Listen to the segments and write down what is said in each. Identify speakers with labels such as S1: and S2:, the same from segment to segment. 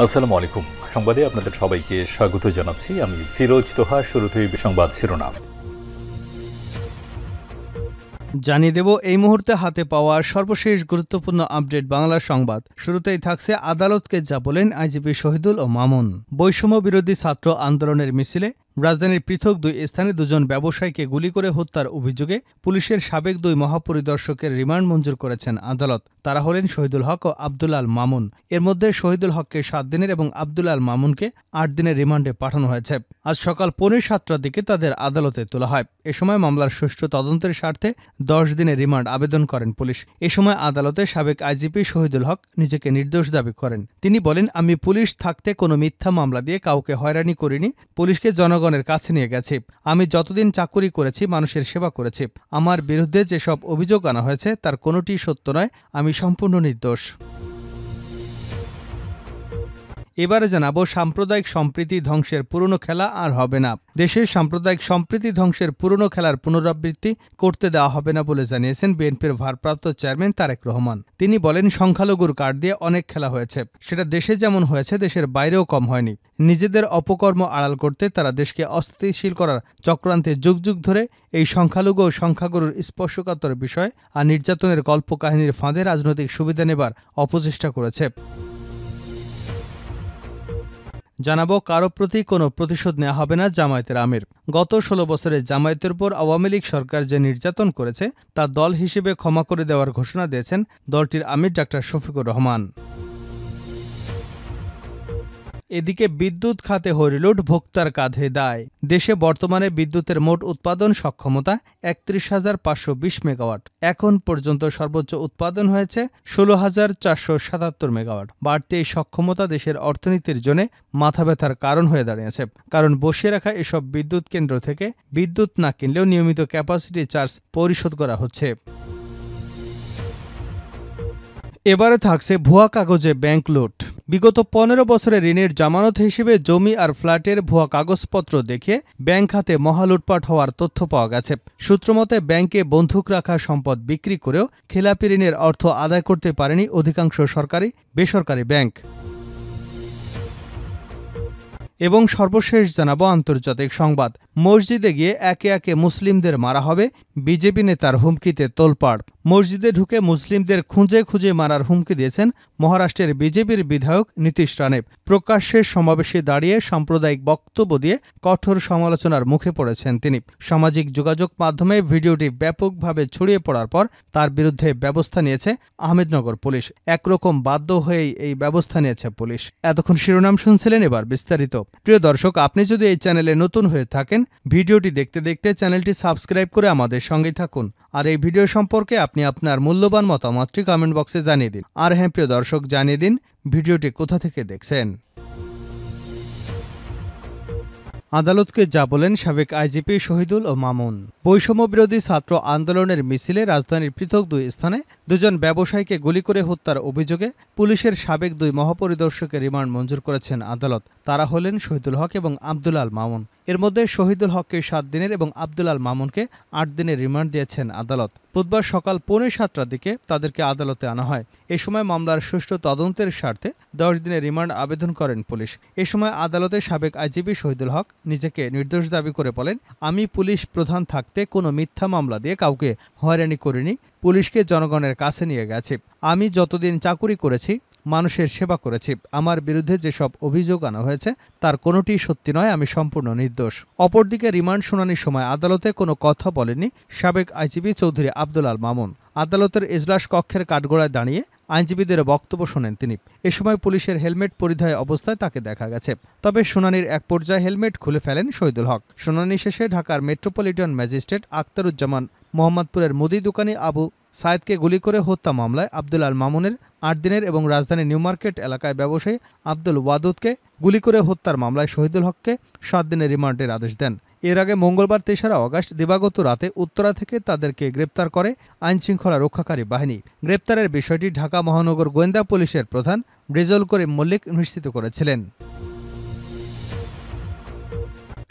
S1: আসসালামু আলাইকুম। সংবাদে আপনাদের সবাইকে স্বাগত জানাচ্ছি। আমি ফিরোজ তোহা। শুরুতেই সংবাদ শিরোনাম
S2: জানিয়ে দেব এই মুহূর্তে হাতে পাওয়া সর্বশেষ গুরুত্বপূর্ণ আপডেট বাংলা সংবাদ। শুরুতেই থাকছে আদালতকে যা বলেন আইজিপি শহীদুল ও মামুন। বৈষম্য বিরোধী ছাত্র আন্দোলনের মিছিলে রাজধানীর পৃথক দুই স্থানে দুজন ব্যবসায়ীকে গুলি করে হত্যার অভিযোগে পুলিশের সাবেক দুই মহাপরিদর্শকের রিমান্ড মঞ্জুর করেছেন আদালত। তারা হলেন শহীদুল হক ও আব্দুল আল মামুন। এর মধ্যে শহীদুল হককে ৭ দিনের এবং আব্দুল আল মামুনকে ৮ দিনের রিমান্ডে পাঠানো হয়েছে। আজ সকাল 7:45টার দিকে তাদের আদালতে তোলা হয়। এ সময় মামলার সুষ্ঠু তদন্তের স্বার্থে 10 দিনের রিমান্ড আবেদন করেন পুলিশ। এ সময় আদালতে সাবেক আইজিপি শহীদুল হক নিজেকে নির্দোষ দাবি করেন। তিনি বলেন, আমি পুলিশ থাকতে কোনো মিথ্যা মামলা দিয়ে কাউকে হয়রানি করিনি, পুলিশকে জনগণের কাছে নিয়ে গেছি। আমি যতদিন চাকুরি করেছি মানুষের সেবা করেছি। আমার বিরুদ্ধে যেসব অভিযোগ আনা হয়েছে তার কোনোটি সত্য নয়, আমি সম্পূর্ণ নির্দোষ। এবারে জানাবো সাম্প্রদায়িক সম্প্রীতি ধ্বংসের পুরনো খেলা আর হবে না। দেশের সাম্প্রদায়িক সম্প্রীতি ধ্বংসের পুরনো খেলার পুনরাবৃত্তি করতে দেওয়া হবে না বলে জানিয়েছেন বিএনপির ভারপ্রাপ্ত চেয়ারম্যান তারেক রহমান। তিনি বলেন, সংখ্যালঘুর কার্ড দিয়ে অনেক খেলা হয়েছে, সেটা দেশে যেমন হয়েছে দেশের বাইরেও কম হয়নি। নিজেদের অপকর্ম আড়াল করতে তারা দেশকে অস্থিতিশীল করার চক্রান্তে যুগ যুগ ধরে এই সংখ্যালঘু ও সংখ্যাগুরুর স্পর্শকাতর বিষয় আর নির্যাতনের কল্পকাহিনীর ফাঁদে রাজনৈতিক সুবিধা নেবার অপচেষ্টা করেছে। জানাবো কারো প্রতি কোনো প্রতিশোধ নেওয়া হবে না জামায়াতের আমির। গত 16 বছরে জামায়াতের উপর আওয়ামী লীগ সরকার যে নির্যাতন করেছে তা দল হিসেবে ক্ষমা করে দেওয়ার ঘোষণা দিয়েছেন দলটির আমির ডা. শফিকুর রহমান। এদিকে বিদ্যুৎ খাতে হরিলুট, ভোক্তার কাঁধে দায়। দেশে বর্তমানে বিদ্যুতের মোট উৎপাদন সক্ষমতা ৩১,৫২০ মেগাওয়াট। এখন পর্যন্ত সর্বোচ্চ উৎপাদন হয়েছে ১৬,৪৭৭ মেগাওয়াট। বাড়তি এই সক্ষমতা দেশের অর্থনীতির জন্য মাথা ব্যথার কারণ হয়ে দাঁড়িয়েছে, কারণ বসিয়ে রাখা এসব বিদ্যুৎ কেন্দ্র থেকে বিদ্যুৎ না কিনলেও নিয়মিত ক্যাপাসিটি চার্জ পরিশোধ করা হচ্ছে। এবারে থাকছে ভুয়া কাগজে ব্যাংক লুট। বিগত 15 বছরে ঋণের জামানত হিসেবে জমি আর ফ্ল্যাটের ভুয়া কাগজপত্র দেখিয়ে ব্যাংক খাতে মহালুটপাট হওয়ার তথ্য পাওয়া গেছে। সূত্রমতে ব্যাংকে বন্ধক রাখা সম্পদ বিক্রি করেও খেলাপি ঋণের অর্থ আদায় করতে পারেনি অধিকাংশ সরকারি বেসরকারি ব্যাংক। এবং সর্বশেষ জানাবো আন্তর্জাতিক সংবাদ। মসজিদে গিয়ে একে একে মুসলিমদের মারা হবে, বিজেপি নেতার হুমকিতে তোলপাড়। মসজিদে ঢুকে মুসলিমদের খুঁজে খুঁজে মারার হুমকি দিয়েছেন মহারাষ্ট্রের বিজেপির বিধায়ক নীতিশ রানে। প্রকাশ্যে সমাবেশে দাঁড়িয়ে সাম্প্রদায়িক বক্তব্য দিয়ে কঠোর সমালোচনার মুখে পড়েছেন তিনি। সামাজিক যোগাযোগ মাধ্যমে ভিডিওটি ব্যাপকভাবে ছড়িয়ে পড়ার পর তার বিরুদ্ধে ব্যবস্থা নিয়েছে আহমেদনগর পুলিশ। একরকম বাধ্য হয়েই এই ব্যবস্থা নিয়েছে পুলিশ। এতক্ষণ শিরোনাম শুনছিলেন, এবার বিস্তারিত। প্রিয় দর্শক, আপনি যদি এই চ্যানেলে নতুন হয়ে থাকেন, ভিডিওটি দেখতে দেখতে চ্যানেলটি সাবস্ক্রাইব করে আমাদের সঙ্গেই থাকুন। আর এই ভিডিও সম্পর্কে আপনি আপনার মূল্যবান মতামতটি কমেন্ট বক্সে জানিয়ে দিন। আর হ্যাঁ প্রিয় দর্শক, জানিয়ে দিন ভিডিওটি কোথা থেকে দেখছেন। আদালতকে যা বলেন সাবেক আইজিপি শহীদুল ও মামুন। বৈষম্য বিরোধী ছাত্র আন্দোলনের মিছিলে রাজধানীর পৃথক দুই স্থানে দুজন ব্যবসায়ীকে গুলি করে হত্যার অভিযোগে পুলিশের সাবেক দুই মহাপরিদর্শকের রিমান্ড মঞ্জুর করেছেন আদালত। তারা হলেন শহীদুল হক এবং আব্দুল আল মামুন। এর মধ্যে শহীদুল হককে 7 দিনের এবং আব্দুল আল মামুনকে 8 দিনের রিমান্ড দিয়েছেন আদালত। বুধবার সকাল 7:45টার দিকে তাদেরকে আদালতে আনা হয়। এ সময় মামলার সুষ্ঠু তদন্তের স্বার্থে 10 দিনের রিমান্ড আবেদন করেন পুলিশ। এ সময় আদালতে সাবেক আইজিপি শহীদুল হক নিজেকে নির্দোষ দাবি করে বলেন, আমি পুলিশ প্রধান থাকতে কোনো মিথ্যা মামলা দিয়ে কাউকে হয়রানি করিনি, পুলিশকে জনগণের কাছে নিয়ে গেছি। আমি যতদিন চাকুরি করেছি মানুষের সেবা করেছি। আমার বিরুদ্ধে যেসব অভিযোগ আনা হয়েছে তার কোনোটি সত্যি নয়, আমি সম্পূর্ণ নির্দোষ। অপরদিকে রিমান্ড শুনানির সময় আদালতে কোনো কথা বলেননি সাবেক আইজিপি চৌধুরী আব্দুল আল মামুন। আদালতের এজলাস কক্ষের কাঠগড়ায় দাঁড়িয়ে আইনজীবীদের বক্তব্য শোনেন তিনি। এ সময় পুলিশের হেলমেট পরিধায় অবস্থায় তাকে দেখা গেছে। তবে শুনানির এক পর্যায়ে হেলমেট খুলে ফেলেন শহীদুল হক। শুনানি শেষে ঢাকার মেট্রোপলিটন ম্যাজিস্ট্রেট আখতারুজ্জামান মোহাম্মদপুরের মুদি দোকানি আবু সায়েদকে গুলি করে হত্যা মামলায় আব্দুল আল মামুনের 8 দিনের এবং রাজধানীর নিউ মার্কেট এলাকায় ব্যবসায়ী আব্দুল ওয়াদুদকে গুলি করে হত্যার মামলায় শহীদুল হককে 7 দিনের রিমান্ডের আদেশ দেন। এর আগে মঙ্গলবার 3 আগস্ট দিবাগত রাতে উত্তরা থেকে তাদেরকে গ্রেপ্তার করে আইনশৃঙ্খলা রক্ষাকারী বাহিনী। গ্রেপ্তারের বিষয়টি ঢাকা মহানগর গোয়েন্দা পুলিশের প্রধান রেজাউল করিম মল্লিক নিশ্চিত করেছিলেন।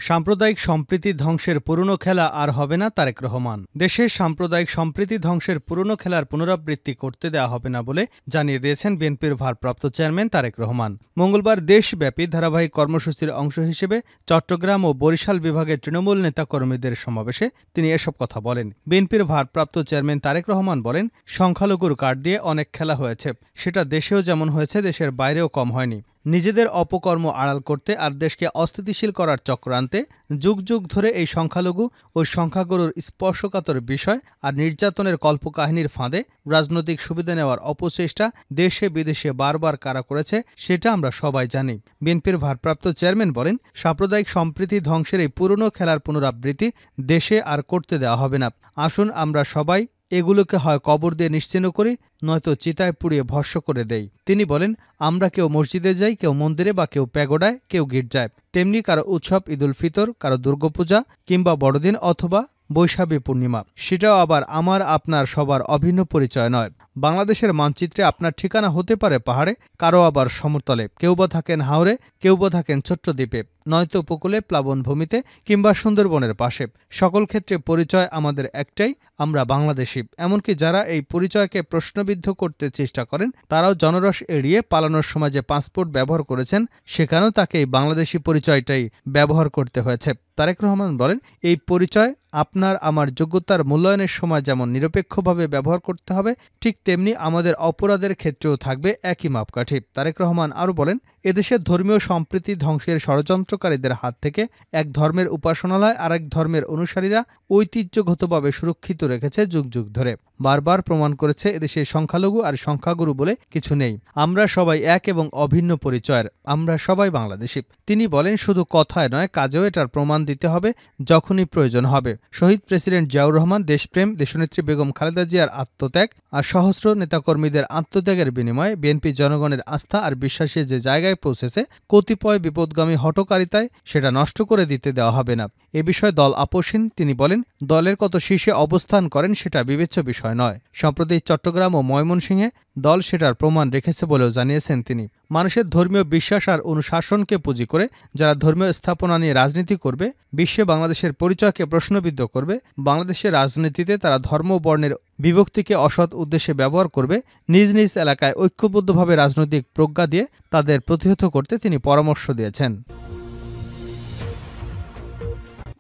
S2: সাম্প্রদায়িক সম্প্রীতি ধ্বংসের পুরনো খেলা আর হবে না তারেক রহমান। দেশে সাম্প্রদায়িক সম্প্রীতি ধ্বংসের পুরনো খেলার পুনরাবৃত্তি করতে দেওয়া হবে না বলে জানিয়ে দিয়েছেন বিএনপির ভারপ্রাপ্ত চেয়ারম্যান তারেক রহমান। মঙ্গলবার দেশব্যাপী ধারাবাহিক কর্মসূচির অংশ হিসেবে চট্টগ্রাম ও বরিশাল বিভাগের তৃণমূল নেতাকর্মীদের সমাবেশে তিনি এসব কথা বলেন। বিএনপির ভারপ্রাপ্ত চেয়ারম্যান তারেক রহমান বলেন, সংখ্যালঘুর কার্ড দিয়ে অনেক খেলা হয়েছে, সেটা দেশেও যেমন হয়েছে দেশের বাইরেও কম হয়নি। নিজেদের অপকর্ম আড়াল করতে আর দেশকে অস্থিতিশীল করার চক্রান্তে যুগ যুগ ধরে এই সংখ্যালঘু ও সংখ্যাগুরুর স্পর্শকাতর বিষয় আর নির্যাতনের কল্পকাহিনীর ফাঁদে রাজনৈতিক সুবিধা নেওয়ার অপচেষ্টা দেশে বিদেশে বারবার কারা করেছে সেটা আমরা সবাই জানি। বিএনপির ভারপ্রাপ্ত চেয়ারম্যান বলেন, সাম্প্রদায়িক সম্প্রীতি ধ্বংসের এই পুরনো খেলার পুনরাবৃত্তি দেশে আর করতে দেওয়া হবে না। আসুন আমরা সবাই এগুলোকে হয় কবর দিয়ে নিশ্চিহ্ন করি, নয়তো চিতায় পুড়িয়ে ভস্ম করে দেই। তিনি বলেন, আমরা কেউ মসজিদে যাই, কেউ মন্দিরে বা কেউ প্যাগোডায়, কেউ গির্জায়। তেমনি কারো উৎসব ঈদ উল ফিতর, কারো দুর্গাপূজা কিংবা বড়দিন অথবা বৈশাখী পূর্ণিমা, সেটাও আবার আমার আপনার সবার অভিন্ন পরিচয় নয়। বাংলাদেশের মানচিত্রে আপনার ঠিকানা হতে পারে পাহাড়ে, কারো আবার সমতলে, কেউ বা থাকেন হাওরে, কেউ বা থাকেন ছোট্ট দ্বীপে, নয়তো উপকূলে, প্লাবনভূমিতে কিংবা সুন্দরবনের পাশে। সকল ক্ষেত্রে পরিচয় আমাদের একটাই, আমরা বাংলাদেশি। এমনকি যারা এই পরিচয়কে প্রশ্নবিদ্ধ করতে চেষ্টা করেন তারাও জনরস এড়িয়ে পালানোর সময় যে পাসপোর্ট ব্যবহার করেছেন সেখানেও তাকে এই বাংলাদেশি পরিচয়টাই ব্যবহার করতে হয়েছে। তারেক রহমান বলেন, এই পরিচয় আপনার আমার যোগ্যতার মূল্যায়নের সময় যেমন নিরপেক্ষভাবে ব্যবহার করতে হবে, ঠিক তেমনি আমাদের অপরাধের ক্ষেত্রেও থাকবে একই মাপকাঠি। তারেক রহমান আরও বলেন, এদেশের ধর্মীয় সম্প্রীতি ধ্বংসের ষড়যন্ত্রকারীদের হাত থেকে এক ধর্মের উপাসনালয় আরেক ধর্মের অনুসারীরা ঐতিহ্যগতভাবে সুরক্ষিত রেখেছে যুগ যুগ ধরে। বারবার প্রমাণ করেছে এদেশে সংখ্যালঘু আর সংখ্যাগুরু বলে কিছু নেই। আমরা সবাই এক এবং অভিন্ন পরিচয়ের, আমরা সবাই বাংলাদেশি। তিনি বলেন, শুধু কথায় নয়, কাজেও এটার প্রমাণ দিতে হবে যখনই প্রয়োজন হবে। শহীদ প্রেসিডেন্ট জিয়াউর রহমান, দেশপ্রেম, দেশনেত্রী বেগম খালেদা জিয়ার আত্মত্যাগ আর সহস্র নেতাকর্মীদের আত্মত্যাগের বিনিময়ে বিএনপি জনগণের আস্থা আর বিশ্বাসে যে জায়গায় পৌঁছেছে, কতিপয় বিপদগামী হঠকারিতায় সেটা নষ্ট করে দিতে দেওয়া হবে না। এ বিষয়ে দল আপোষহীন। তিনি বলেন, দলের কত শীর্ষে অবস্থান করেন সেটা বিবেচ্য বিষয় নয়। সম্প্রতি চট্টগ্রাম ও ময়মনসিংহে দল সেটার প্রমাণ রেখেছে বলেও জানিয়েছেন তিনি। মানুষের ধর্মীয় বিশ্বাস আর অনুশাসনকে পুঁজি করে যারা ধর্মীয় স্থাপনা নিয়ে রাজনীতি করবে, বিশ্বে বাংলাদেশের পরিচয়কে প্রশ্নবিদ্ধ করবে, বাংলাদেশের রাজনীতিতে তারা ধর্ম বর্ণের বিভক্তিকে অসৎ উদ্দেশ্যে ব্যবহার করবে, নিজ নিজ এলাকায় ঐক্যবদ্ধভাবে রাজনৈতিক প্রজ্ঞা দিয়ে তাদের প্রতিহত করতে তিনি পরামর্শ দিয়েছেন।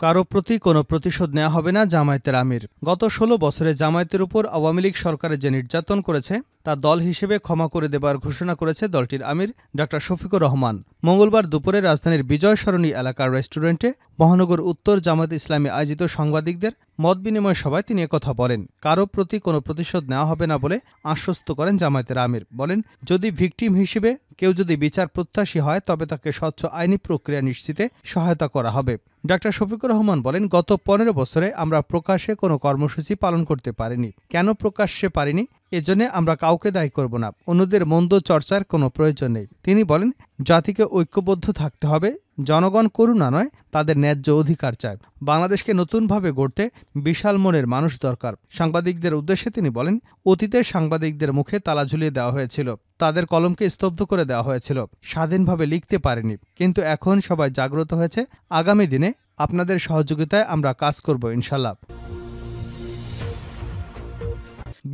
S2: কারো প্রতি কোনো প্রতিশোধ নেওয়া হবে না, জামায়াতের আমির। গত ১৬ বছরে জামায়াতের উপর আওয়ামী লীগ সরকারের যে নির্যাতন করেছে তা দল হিসেবে ক্ষমা করে দেবার ঘোষণা করেছে দলটির আমির ডা শফিকুর রহমান। মঙ্গলবার দুপুরে রাজধানীর বিজয় সরণি এলাকার রেস্টুরেন্টে মহানগর উত্তর জামায়াত ইসলামী আয়োজিত সাংবাদিকদের মত বিনিময় সভায় তিনি একথা বলেন। কারো প্রতি কোনো প্রতিশোধ নেওয়া হবে না বলে আশ্বস্ত করেন জামায়াতের আমির। বলেন, যদি ভিকটিম হিসেবে কেউ যদি বিচার প্রত্যাশী হয় তবে তাকে স্বচ্ছ আইনি প্রক্রিয়া নিশ্চিতে সহায়তা করা হবে। ডা শফিকুর রহমান বলেন, গত ১৫ বছরে আমরা প্রকাশ্যে কোনো কর্মসূচি পালন করতে পারিনি। কেন প্রকাশ্যে পারিনি? এজন্য আমরা কাউকে দায়ী করব না। অন্যদের মন্দ চর্চার কোনো প্রয়োজন নেই। তিনি বলেন, জাতিকে ঐক্যবদ্ধ থাকতে হবে, জনগণ করুণা নয়, তাদের ন্যায্য অধিকার চায়। বাংলাদেশকে নতুনভাবে গড়তে বিশাল মনের মানুষ দরকার। সাংবাদিকদের উদ্দেশ্যে তিনি বলেন, অতীতে সাংবাদিকদের মুখে তালা ঝুলিয়ে দেওয়া হয়েছিল, তাদের কলমকে স্তব্ধ করে দেওয়া হয়েছিল, স্বাধীনভাবে লিখতে পারেনি। কিন্তু এখন সবাই জাগ্রত হয়েছে। আগামী দিনে আপনাদের সহযোগিতায় আমরা কাজ করব ইনশাল্লাহ।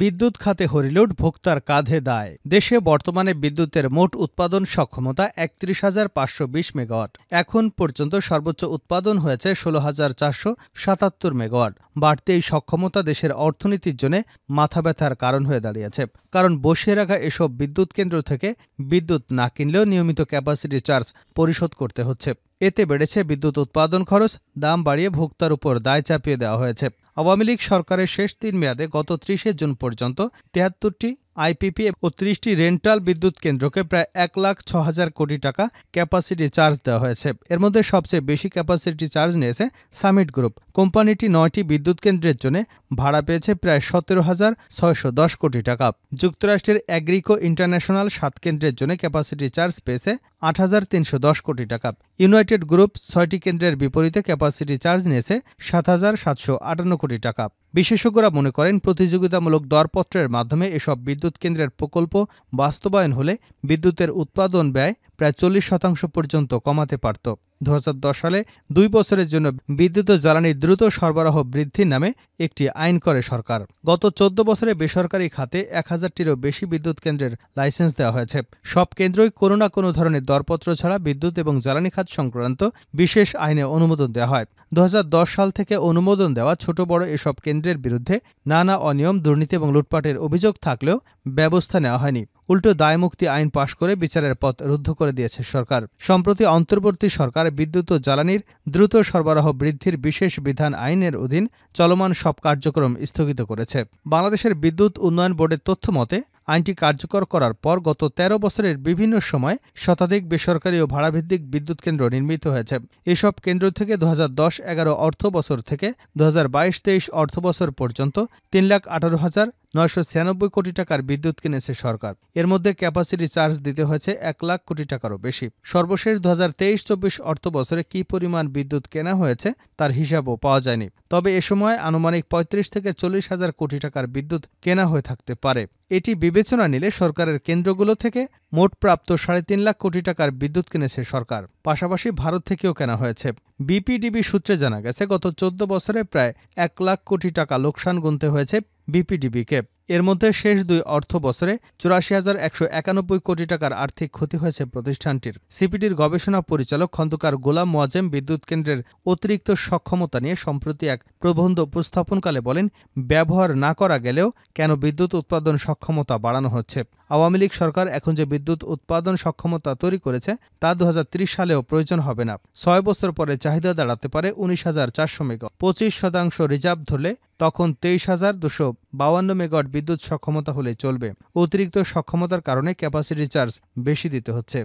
S2: বিদ্যুৎ খাতে হরিলুট, ভোক্তার কাঁধে দায়। দেশে বর্তমানে বিদ্যুতের মোট উৎপাদন সক্ষমতা ৩১,৫২০ মেগাওয়াট। এখন পর্যন্ত সর্বোচ্চ উৎপাদন হয়েছে ১৬,৪৭৭ মেগাওয়াট। বাড়তি এই সক্ষমতা দেশের অর্থনীতির জন্য মাথা ব্যথার কারণ হয়ে দাঁড়িয়েছে। কারণ বসিয়ে রাখা এসব বিদ্যুৎ কেন্দ্র থেকে বিদ্যুৎ না কিনলেও নিয়মিত ক্যাপাসিটি চার্জ পরিশোধ করতে হচ্ছে। এতে বেড়েছে বিদ্যুৎ উৎপাদন খরচ, দাম বাড়িয়ে ভোক্তার উপর দায় চাপিয়ে দেওয়া হয়েছে। আওয়ামী লীগ সরকারের শেষ ৩ মেয়াদে গত ৩০ জুন পর্যন্ত ৭৩টি আইপিপি ও ৩০টি রেন্টাল বিদ্যুৎ কেন্দ্রকে প্রায় ১,০৬,০০০ কোটি টাকা ক্যাপাসিটি চার্জ দেওয়া হয়েছে। এর মধ্যে সবচেয়ে বেশি ক্যাপাসিটি চার্জ নিয়েছে সামিট গ্রুপ। কোম্পানিটি ৯টি বিদ্যুৎ কেন্দ্রের জন্য ভাড়া পেয়েছে প্রায় ১৭,৬১০ কোটি টাকা। যুক্তরাষ্ট্রের অ্যাগ্রিকো ইন্টারন্যাশনাল ৭ কেন্দ্রের জন্য ক্যাপাসিটি চার্জ পেয়েছে ৮,৩১০ কোটি টাকা। ইউনাইটেড গ্রুপ ৬টি কেন্দ্রের বিপরীতে ক্যাপাসিটি চার্জ নিয়েছে ৭,৭৫৮ কোটি টাকা। বিশেষজ্ঞরা মনে করেন, প্রতিযোগিতামূলক দরপত্রের মাধ্যমে এসব বিদ্যুৎ কেন্দ্রের প্রকল্প বাস্তবায়ন হলে বিদ্যুতের উৎপাদন ব্যয় প্রায় ৪০% পর্যন্ত কমাতে পারত। 2010 সালে 2 বছরের জন্য বিদ্যুৎ ও জ্বালানির দ্রুত সরবরাহ বৃদ্ধির নামে একটি আইন করে সরকার। গত 14 বছরে বেসরকারি খাতে 1000টিরও বেশি বিদ্যুৎ কেন্দ্রের লাইসেন্স দেওয়া হয়েছে। সব কেন্দ্রই কোনো না কোনো ধরনের দরপত্র ছাড়া বিদ্যুৎ এবং জ্বালানি খাত সংক্রান্ত বিশেষ আইনে অনুমোদন দেওয়া হয়। 2010 সাল থেকে অনুমোদন দেওয়া ছোট বড় এসব কেন্দ্রের বিরুদ্ধে নানা অনিয়ম, দুর্নীতি এবং লুটপাটের অভিযোগ থাকলেও ব্যবস্থা নেওয়া হয়নি। উল্টো দায়মুক্তি আইন পাশ করে বিচারের পথ রুদ্ধ করে দিয়েছে সরকার। সম্প্রতি অন্তর্বর্তী সরকার বিদ্যুৎ ও জ্বালানির দ্রুত সরবরাহ বৃদ্ধির বিশেষ বিধান আইনের অধীন চলমান সব কার্যক্রম স্থগিত করেছে। বাংলাদেশের বিদ্যুৎ উন্নয়ন বোর্ডের তথ্য মতে আইনটি কার্যকর করার পর গত 13 বছরের বিভিন্ন সময় শতাধিক বেসরকারি ও ভাড়াভিত্তিক বিদ্যুৎ কেন্দ্র নির্মিত হয়েছে। এসব কেন্দ্র থেকে 2010-11 অর্থ বছর থেকে 2022-23 অর্থ বছর পর্যন্ত 3,18,996 কোটি টাকার বিদ্যুৎ কিনেছে সরকার। এর মধ্যে ক্যাপাসিটি চার্জ দিতে হয়েছে 1 লাখ কোটি টাকারও বেশি। সর্বশেষ 2023-24 অর্থ বছরে কী পরিমাণ বিদ্যুৎ কেনা হয়েছে তার হিসাবও পাওয়া যায়নি। তবে এ সময় আনুমানিক 35 থেকে 40 হাজার কোটি টাকার বিদ্যুৎ কেনা হয়ে থাকতে পারে। এটি বিবেচনা নিলে সরকারের কেন্দ্রগুলো থেকে মোট প্রাপ্ত 3.5 লাখ কোটি টাকার বিদ্যুৎ কিনেছে সরকার। পাশাপাশি ভারত থেকেও কেনা হয়েছে। বিপিডিবি সূত্রে জানা গেছে, গত 14 বছরে প্রায় 1 লাখ কোটি টাকা লোকসান গুনতে হয়েছে বিপিডিবিকে। এর মধ্যে শেষ 2 অর্থ বছরে 84,191 কোটি টাকার আর্থিক ক্ষতি হয়েছে প্রতিষ্ঠানটির। সিপিডির গবেষণা পরিচালক খন্দকার গোলাম মোয়াজ্জেম বিদ্যুৎ কেন্দ্রের অতিরিক্ত সক্ষমতা নিয়ে সম্প্রতি এক প্রবন্ধ উপস্থাপনকালে বলেন, ব্যবহার না করা গেলেও কেন বিদ্যুৎ উৎপাদন সক্ষমতা বাড়ানো হচ্ছে। আওয়ামী লীগ সরকার এখন যে বিদ্যুৎ উৎপাদন সক্ষমতা তৈরি করেছে তা 2030 সালেও প্রয়োজন হবে না। 6 বছর পরে চাহিদা দাঁড়াতে পারে 19,400 মেগাওয়াট। 25% রিজার্ভ ধরলে তখন 23,252 মেগাওয়াট বিদ্যুৎ সক্ষমতা হলে চলবে। অতিরিক্ত সক্ষমতার কারণে ক্যাপাসিটি চার্জ বেশি দিতে হচ্ছে।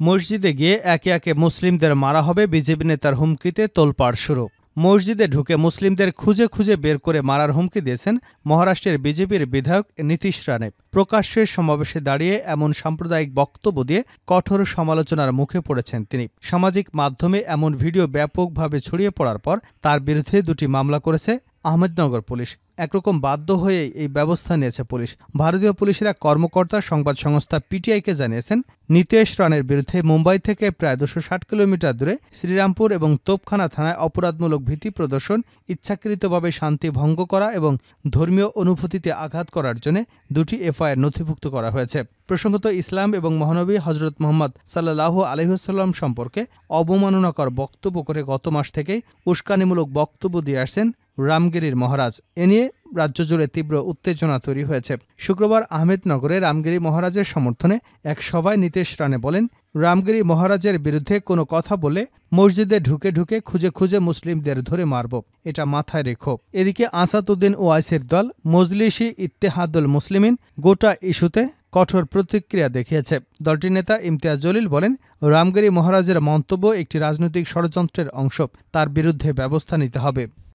S2: মসজিদে গিয়ে একে একে মুসলিমদের মারা হবে, বিজেপি নেতার হুমকিতে তোলপাড় শুরু। মসজিদে ঢুকে মুসলিমদের খুঁজে খুঁজে বের করে মারার হুমকি দিয়েছেন মহারাষ্ট্রের বিজেপির বিধায়ক নীতিশ রানে। প্রকাশ্যে সমাবেশে দাঁড়িয়ে এমন সাম্প্রদায়িক বক্তব্য দিয়ে কঠোর সমালোচনার মুখে পড়েছেন তিনি। সামাজিক মাধ্যমে এমন ভিডিও ব্যাপকভাবে ছড়িয়ে পড়ার পর তার বিরুদ্ধে 2টি মামলা করেছে আহমেদনগর পুলিশ। একরকম বাধ্য হয়ে এই ব্যবস্থা নিয়েছে পুলিশ। ভারতীয় পুলিশের এক কর্মকর্তা সংবাদ সংস্থা পিটিআইকে জানিয়েছেন, নীতিশ রানের বিরুদ্ধে মুম্বাই থেকে প্রায় 260 কিলোমিটার দূরে শ্রীরামপুর এবং তোপখানা থানায় অপরাধমূলক ভীতি প্রদর্শন, ইচ্ছাকৃতভাবে শান্তি ভঙ্গ করা এবং ধর্মীয় অনুভূতিতে আঘাত করার জন্য 2টি এফআইআর নথিভুক্ত করা হয়েছে। প্রসঙ্গত, ইসলাম এবং মহানবী হজরত মুহাম্মদ সাল্লাল্লাহু আলাইহি ওয়াসাল্লাম সম্পর্কে অবমাননাকর বক্তব্য করে গত মাস থেকেই উস্কানিমূলক বক্তব্য দিয়ে আসছেন রামগিরির মহারাজ। এ নিয়ে রাজ্য জুড়ে তীব্র উত্তেজনা তৈরি হয়েছে। শুক্রবার আহমেদনগরে রামগিরি মহারাজের সমর্থনে এক সভায় নীতিশ রানে বলেন, রামগিরি মহারাজের বিরুদ্ধে কোনো কথা বলে মসজিদে ঢুকে ঢুকে খুঁজে খুঁজে মুসলিমদের ধরে মারব, এটা মাথায় রেখো। এদিকে আসাদুদ্দিন ওয়াইসির দল মজলিসি ইত্তেহাদুল মুসলিমিন গোটা ইস্যুতে কঠোর প্রতিক্রিয়া দেখিয়েছে। দলটির নেতা ইমতিয়াজ জলিল বলেন, রামগিরি মহারাজের মন্তব্য একটি রাজনৈতিক ষড়যন্ত্রের অংশ, তার বিরুদ্ধে ব্যবস্থা নিতে হবে।